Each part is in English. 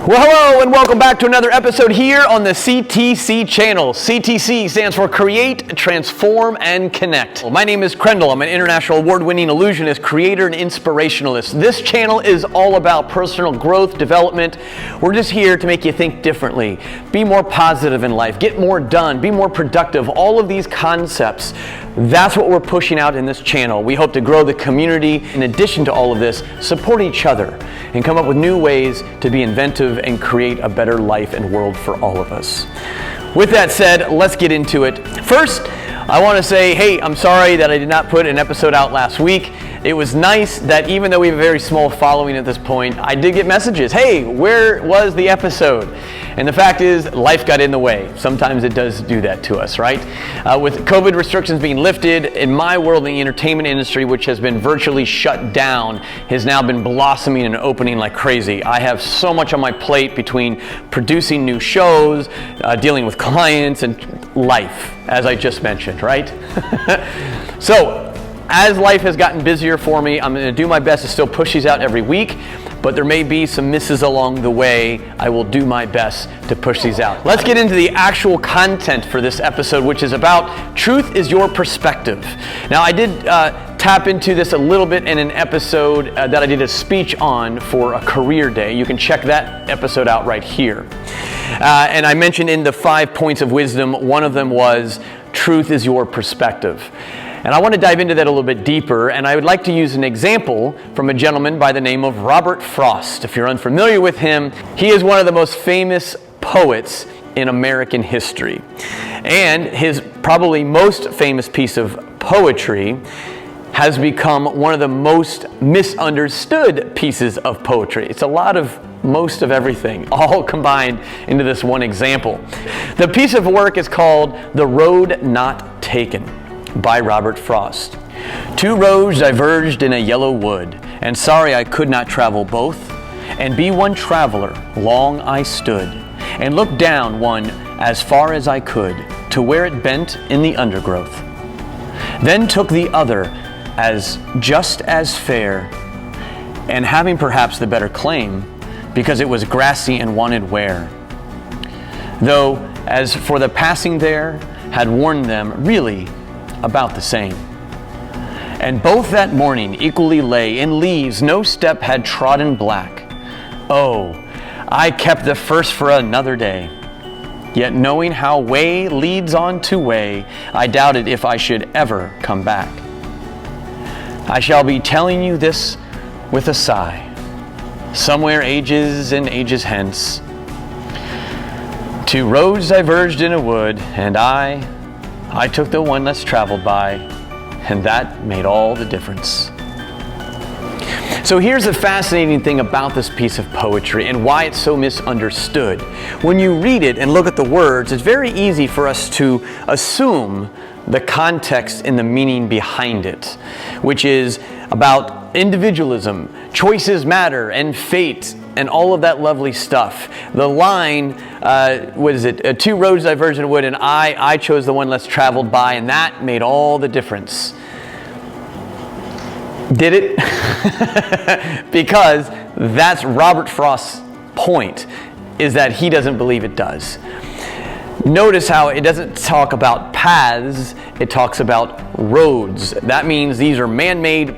Well, hello and welcome back to another episode here on the CTC channel. CTC stands for Create, Transform, and Connect. Well, my name is Krendl. I'm an international award-winning illusionist, creator, and inspirationalist. This channel is all about personal growth, development. We're just here to make you think differently, be more positive in life, get more done, be more productive. All of these concepts, that's what we're pushing out in this channel. We hope to grow the community. In addition to all of this, support each other and come up with new ways to be inventive and create a better life and world for all of us. With that said, let's get into it. First, I want to say, hey, I'm sorry that I did not put an episode out last week. It was nice that even though we have a very small following at this point, I did get messages. Hey, where was the episode? And the fact is, life got in the way. Sometimes it does do that to us, right? With COVID restrictions being lifted, in my world, the entertainment industry, which has been virtually shut down, has now been blossoming and opening like crazy. I have so much on my plate between producing new shows, dealing with clients, and life, as I just mentioned, right? So, as life has gotten busier for me, I'm going to do my best to still push these out every week, but there may be some misses along the way. I will do my best to push these out. Let's get into the actual content for this episode, which is about truth is your perspective. Now, I did tap into this a little bit in an episode that I did a speech on for a career day. You can check that episode out right here. And I mentioned in the 5 points of wisdom, one of them was truth is your perspective. And I want to dive into that a little bit deeper, and I would like to use an example from a gentleman by the name of Robert Frost. If you're unfamiliar with him, he is one of the most famous poets in American history. And his probably most famous piece of poetry has become one of the most misunderstood pieces of poetry. It's a lot of most of everything, all combined into this one example. The piece of work is called The Road Not Taken, by Robert Frost. Two roads diverged in a yellow wood, and sorry I could not travel both, and be one traveler, long I stood, and looked down one as far as I could, to where it bent in the undergrowth. Then took the other as just as fair, and having perhaps the better claim, because it was grassy and wanted wear. Though, as for the passing there, had warned them really about the same. And both that morning equally lay in leaves no step had trodden black. Oh, I kept the first for another day. Yet knowing how way leads on to way, I doubted if I should ever come back. I shall be telling you this with a sigh, somewhere ages and ages hence. Two roads diverged in a wood, and I took the one less traveled by, and that made all the difference. So here's the fascinating thing about this piece of poetry and why it's so misunderstood. When you read it and look at the words, it's very easy for us to assume the context and the meaning behind it, which is about individualism, choices matter, and fate, and all of that lovely stuff. The line, two roads diverged in a wood, and I chose the one less traveled by, and that made all the difference. Did it? Because that's Robert Frost's point, is that he doesn't believe it does. Notice how it doesn't talk about paths, it talks about roads. That means these are man-made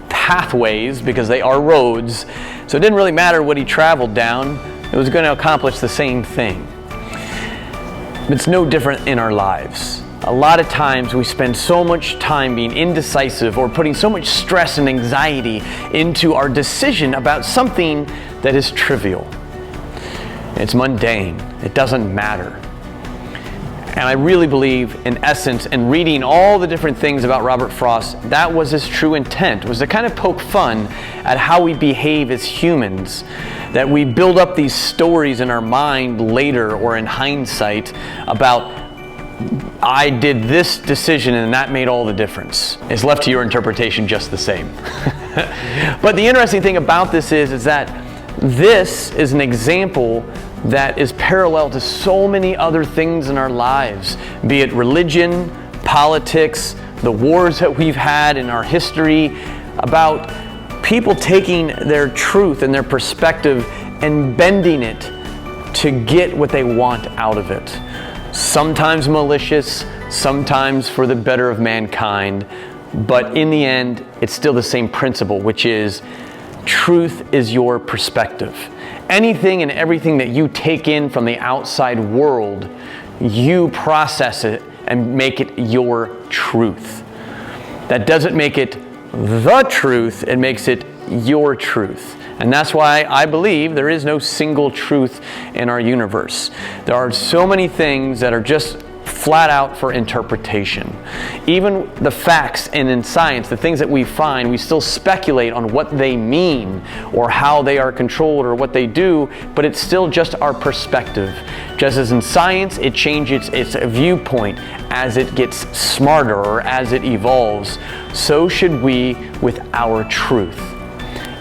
pathways because they are roads. So it didn't really matter what he traveled down, it was going to accomplish the same thing. It's no different in our lives. A lot of times we spend so much time being indecisive or putting so much stress and anxiety into our decision about something that is trivial. It's mundane. It doesn't matter. And I really believe, in essence, in reading all the different things about Robert Frost, that was his true intent, was to kind of poke fun at how we behave as humans, that we build up these stories in our mind later or in hindsight about, I did this decision and that made all the difference. It's left to your interpretation just the same. But the interesting thing about this is that this is an example that is parallel to so many other things in our lives, be it religion, politics, the wars that we've had in our history, about people taking their truth and their perspective and bending it to get what they want out of it. Sometimes malicious, sometimes for the better of mankind, but in the end, it's still the same principle, which is truth is your perspective. Anything and everything that you take in from the outside world, you process it and make it your truth. That doesn't make it the truth, it makes it your truth. And that's why I believe there is no single truth in our universe. There are so many things that are just flat out for interpretation. Even the facts and in science, the things that we find, we still speculate on what they mean or how they are controlled or what they do, but it's still just our perspective. Just as in science, it changes its viewpoint as it gets smarter or as it evolves, so should we with our truth.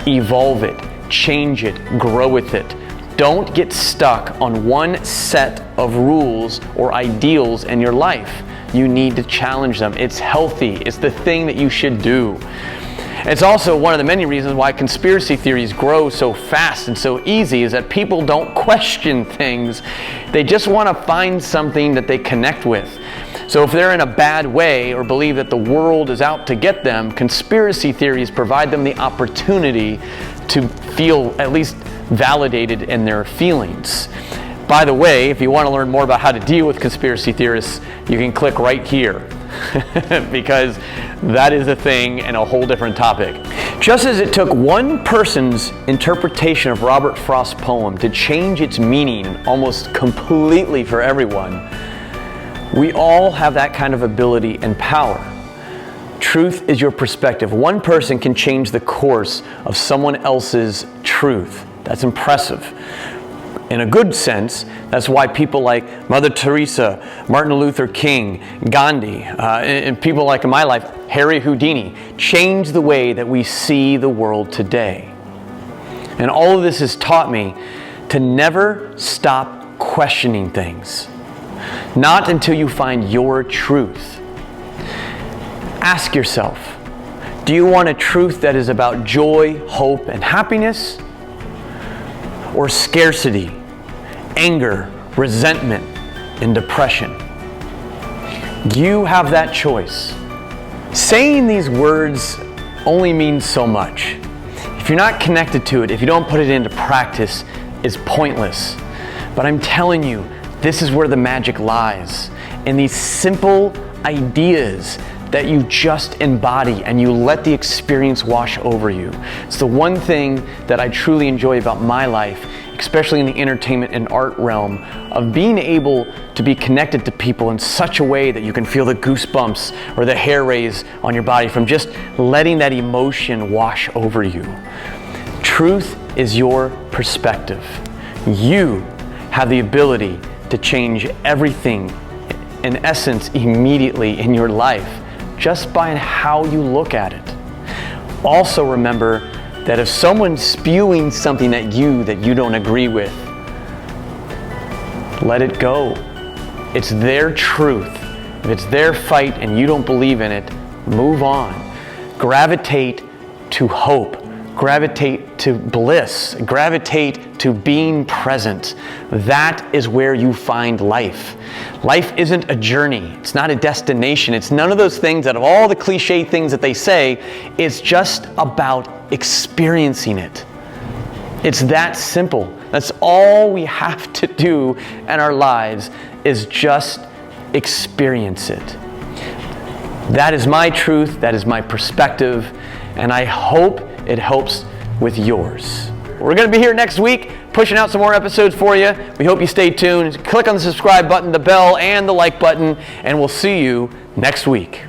Evolve it, change it, grow with it. Don't get stuck on one set of rules or ideals in your life. You need to challenge them. It's healthy. It's the thing that you should do. It's also one of the many reasons why conspiracy theories grow so fast and so easy is that people don't question things. They just want to find something that they connect with. So if they're in a bad way or believe that the world is out to get them, conspiracy theories provide them the opportunity to feel at least validated in their feelings. By the way, if you want to learn more about how to deal with conspiracy theorists, you can click right here because that is a thing and a whole different topic. Just as it took one person's interpretation of Robert Frost's poem to change its meaning almost completely for everyone, we all have that kind of ability and power. Truth is your perspective. One person can change the course of someone else's truth. That's impressive. In a good sense, that's why people like Mother Teresa, Martin Luther King, Gandhi, and people like in my life, Harry Houdini, changed the way that we see the world today. And all of this has taught me to never stop questioning things. Not until you find your truth. Ask yourself, do you want a truth that is about joy, hope, and happiness? Or scarcity, anger, resentment, and depression? You have that choice. Saying these words only means so much. If you're not connected to it, if you don't put it into practice, it's pointless. But I'm telling you, this is where the magic lies. In these simple ideas that you just embody and you let the experience wash over you. It's the one thing that I truly enjoy about my life, especially in the entertainment and art realm, of being able to be connected to people in such a way that you can feel the goosebumps or the hair raise on your body from just letting that emotion wash over you. Truth is your perspective. You have the ability to change everything, in essence, immediately in your life, just by how you look at it. Also remember that if someone's spewing something at you that you don't agree with, let it go. It's their truth. If it's their fight and you don't believe in it, move on. Gravitate to hope. Gravitate to bliss. Gravitate to being present. That is where you find life. Life isn't a journey. It's not a destination. It's none of those things out of all the cliche things that they say. It's just about experiencing it. It's that simple. That's all we have to do in our lives is just experience it. That is my truth. That is my perspective. And I hope it helps with yours. We're going to be here next week pushing out some more episodes for you. We hope you stay tuned. Click on the subscribe button, the bell, and the like button, and we'll see you next week.